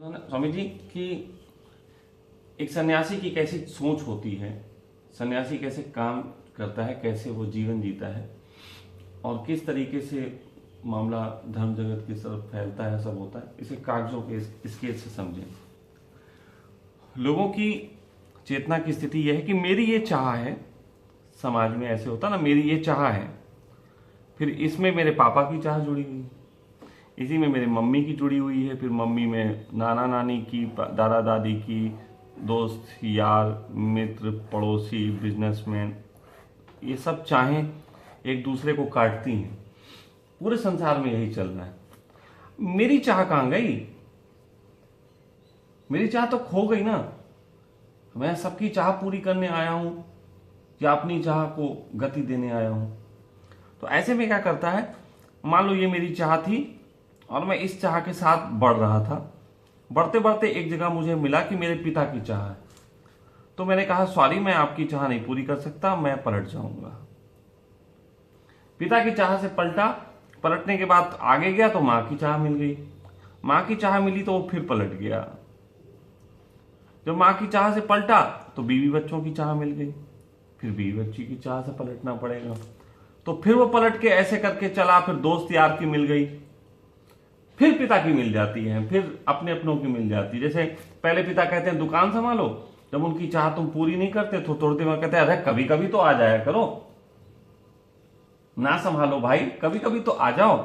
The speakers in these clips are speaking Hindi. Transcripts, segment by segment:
स्वामी जी कि एक सन्यासी की कैसी सोच होती है, सन्यासी कैसे काम करता है, कैसे वो जीवन जीता है और किस तरीके से मामला धर्म जगत की तरफ फैलता है, सब होता है, इसे कागजों के स्केच से समझें। लोगों की चेतना की स्थिति यह है कि मेरी ये चाह है, समाज में ऐसे होता ना, मेरी ये चाह है, फिर इसमें मेरे पापा की चाह जुड़ी हुई, इसी में मेरे मम्मी की जुड़ी हुई है, फिर मम्मी में नाना नानी की, दादा दादी की, दोस्त यार मित्र पड़ोसी बिजनेसमैन, ये सब चाहें एक दूसरे को काटती हैं। पूरे संसार में यही चल रहा है। मेरी चाह कहां गई? मेरी चाह तो खो गई ना। मैं सबकी चाह पूरी करने आया हूं या अपनी चाह को गति देने आया हूं? तो ऐसे में क्या करता है, मान लो ये मेरी चाह थी और मैं इस चाह के साथ बढ़ रहा था। बढ़ते बढ़ते एक जगह मुझे मिला कि मेरे पिता की चाह है, तो मैंने कहा सॉरी, मैं आपकी चाह नहीं पूरी कर सकता, मैं पलट जाऊंगा। पिता की चाह से पलटा, पलटने के बाद आगे गया तो मां की चाह मिल गई, मां की चाह मिली तो वो फिर पलट गया। जब मां की चाह से पलटा तो बीवी बच्चों की चाह मिल गई, फिर बीवी बच्ची की चाह से पलटना पड़ेगा, तो फिर वो पलट के ऐसे करके चला, फिर दोस्त यार की मिल गई, फिर पिता की मिल जाती है, फिर अपने अपनों की मिल जाती है। जैसे पहले पिता कहते हैं दुकान संभालो, जब उनकी चाह तुम पूरी नहीं करते तो थोड़ी देर में कहते हैं अरे कभी कभी तो आ जाया करो, ना संभालो भाई, कभी कभी तो आ जाओ।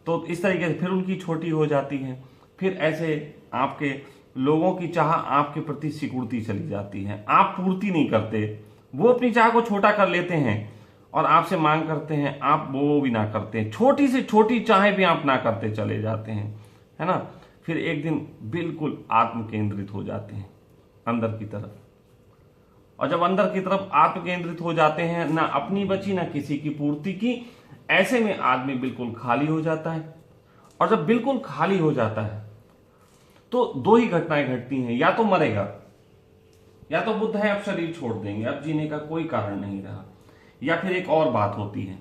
तो इस तरीके से फिर उनकी छोटी हो जाती है, फिर ऐसे आपके लोगों की चाह आपके प्रति सिकुड़ती चली जाती है, आप पूर्ति नहीं करते, वो अपनी चाह को छोटा कर लेते हैं और आपसे मांग करते हैं, आप वो भी ना करते हैं, छोटी से छोटी चाहें भी आप ना करते चले जाते हैं, है ना। फिर एक दिन बिल्कुल आत्म केंद्रित हो जाते हैं अंदर की तरफ, और जब अंदर की तरफ आत्म केंद्रित हो जाते हैं, ना अपनी बची ना किसी की पूर्ति की, ऐसे में आदमी बिल्कुल खाली हो जाता है। और जब बिल्कुल खाली हो जाता है तो दो ही घटनाएं घटती हैं, या तो मरेगा, या तो बुद्ध है अब शरीर छोड़ देंगे, अब जीने का कोई कारण नहीं रहा, या फिर एक और बात होती है,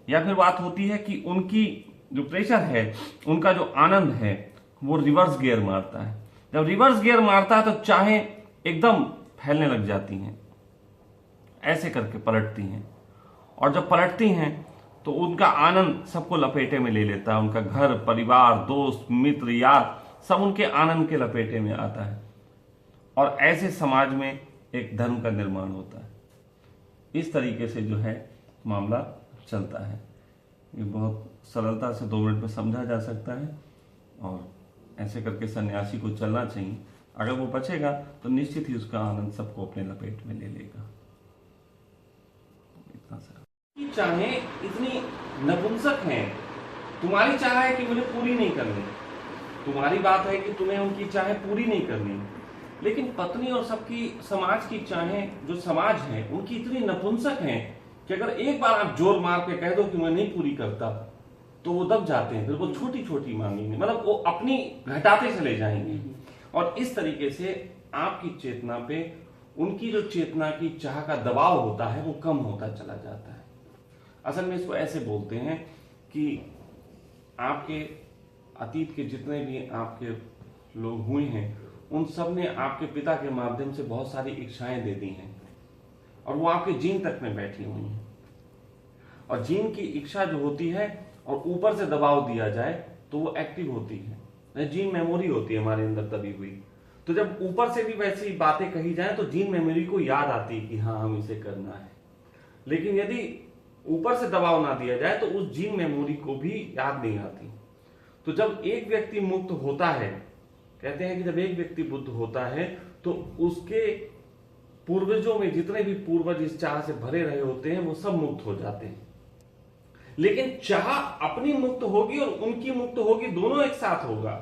या फिर बात होती है कि उनकी जो प्रेशर है, उनका जो आनंद है, वो रिवर्स गियर मारता है। जब रिवर्स गियर मारता है तो चाहे एकदम फैलने लग जाती हैं, ऐसे करके पलटती हैं, और जब पलटती हैं तो उनका आनंद सबको लपेटे में ले लेता है, उनका घर परिवार दोस्त मित्र यार सब उनके आनंद के लपेटे में आता है, और ऐसे समाज में एक धर्म का निर्माण होता है। इस तरीके से जो है मामला चलता है। ये बहुत सरलता से 2 मिनट में समझा जा सकता है, और ऐसे करके सन्यासी को चलना चाहिए। अगर वो बचेगा तो निश्चित ही उसका आनंद सबको अपने लपेट में ले लेगा। इतना सा चाहे इतनी नपुंसक है, तुम्हारी चाह है कि मुझे पूरी नहीं करनी, तुम्हारी बात है कि तुम्हें उनकी चाहे पूरी नहीं करनी, लेकिन पत्नी और सबकी समाज की चाहें, जो समाज है उनकी इतनी नपुंसक हैं कि अगर एक बार आप जोर मार के कह दो कि मैं नहीं पूरी करता तो वो दब जाते हैं, फिर वो छोटी छोटी मांगेंगे, मतलब वो अपनी घटाते चले जाएंगे, और इस तरीके से आपकी चेतना पे उनकी जो चेतना की चाह का दबाव होता है वो कम होता चला जाता है। असल में इसको ऐसे बोलते हैं कि आपके अतीत के जितने भी आपके लोग हुए हैं उन सब ने आपके पिता के माध्यम से बहुत सारी इच्छाएं दे दी हैं, और वो आपके जीन तक में बैठी हुई हैं, और जीन की इच्छा जो होती है और ऊपर से दबाव दिया जाए तो वो एक्टिव होती है, जीन मेमोरी होती है हमारे अंदर दबी हुई। तो जब ऊपर से भी वैसी बातें कही जाए तो जीन मेमोरी को याद आती है कि हाँ हम इसे करना है, लेकिन यदि ऊपर से दबाव ना दिया जाए तो उस जीन मेमोरी को भी याद नहीं आती। तो जब एक व्यक्ति मुक्त होता है, कहते हैं कि जब एक व्यक्ति बुद्ध होता है तो उसके पूर्वजों में जितने भी पूर्वज इस चाह से भरे रहे होते हैं वो सब मुक्त हो जाते हैं। लेकिन चाह अपनी मुक्त होगी और उनकी मुक्त होगी, दोनों एक साथ होगा।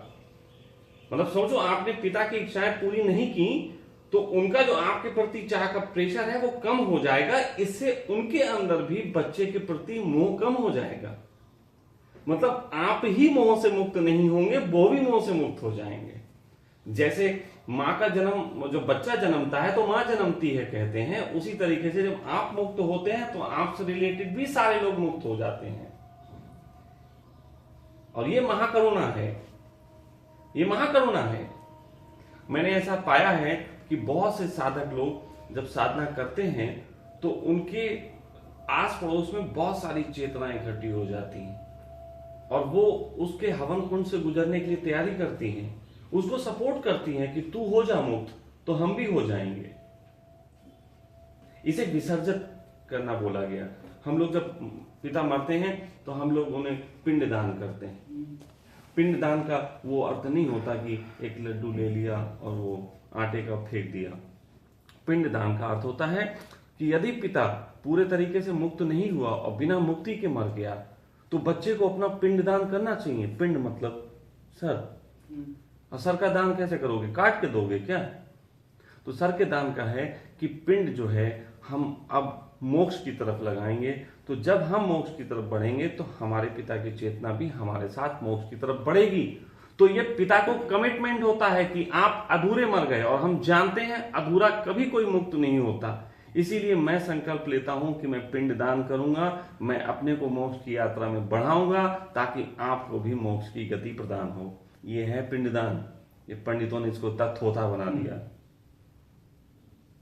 मतलब सोचो, आपने पिता की इच्छाएं पूरी नहीं की तो उनका जो आपके प्रति चाह का प्रेशर है वो कम हो जाएगा, इससे उनके अंदर भी बच्चे के प्रति मोह कम हो जाएगा। मतलब आप ही मोह से मुक्त नहीं होंगे, वो भी मोह से मुक्त हो जाएंगे। जैसे माँ का जन्म, जो बच्चा जन्मता है तो माँ जन्मती है कहते हैं, उसी तरीके से जब आप मुक्त होते हैं तो आपसे रिलेटेड भी सारे लोग मुक्त हो जाते हैं। और ये महाकरुणा है, ये महाकरुणा है। मैंने ऐसा पाया है कि बहुत से साधक लोग जब साधना करते हैं तो उनके आस पड़ोस में बहुत सारी चेतनाएं इकट्ठी हो जाती हैं और वो उसके हवन कुंड से गुजरने के लिए तैयारी करती हैं, उसको सपोर्ट करती हैं कि तू हो जा मुक्त तो हम भी हो जाएंगे। इसे विसर्जित करना बोला गया। हम लोग जब पिता मरते हैं तो हम लोग उन्हें पिंड दान करते हैं। पिंड दान का वो अर्थ नहीं होता कि एक लड्डू ले लिया और वो आटे का फेंक दिया। पिंड दान का अर्थ होता है कि यदि पिता पूरे तरीके से मुक्त नहीं हुआ और बिना मुक्ति के मर गया तो बच्चे को अपना पिंड दान करना चाहिए। पिंड मतलब सर, और सर का दान कैसे करोगे, काट के दोगे क्या? तो सर के दान का है कि पिंड जो है हम अब मोक्ष की तरफ लगाएंगे। तो जब हम मोक्ष की तरफ बढ़ेंगे तो हमारे पिता की चेतना भी हमारे साथ मोक्ष की तरफ बढ़ेगी। तो ये पिता को कमिटमेंट होता है कि आप अधूरे मर गए, और हम जानते हैं अधूरा कभी कोई मुक्त नहीं होता। इसीलिए मैं संकल्प लेता हूं कि मैं पिंड दान करूंगा, मैं अपने को मोक्ष की यात्रा में बढ़ाऊंगा ताकि आपको भी मोक्ष की गति प्रदान हो। ये है पिंडदान। ये पंडितों ने इसको थोथा बना दिया।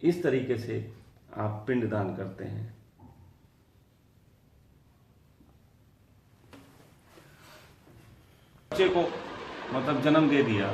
इस तरीके से आप पिंडदान करते हैं। बच्चे को मतलब जन्म दे दिया,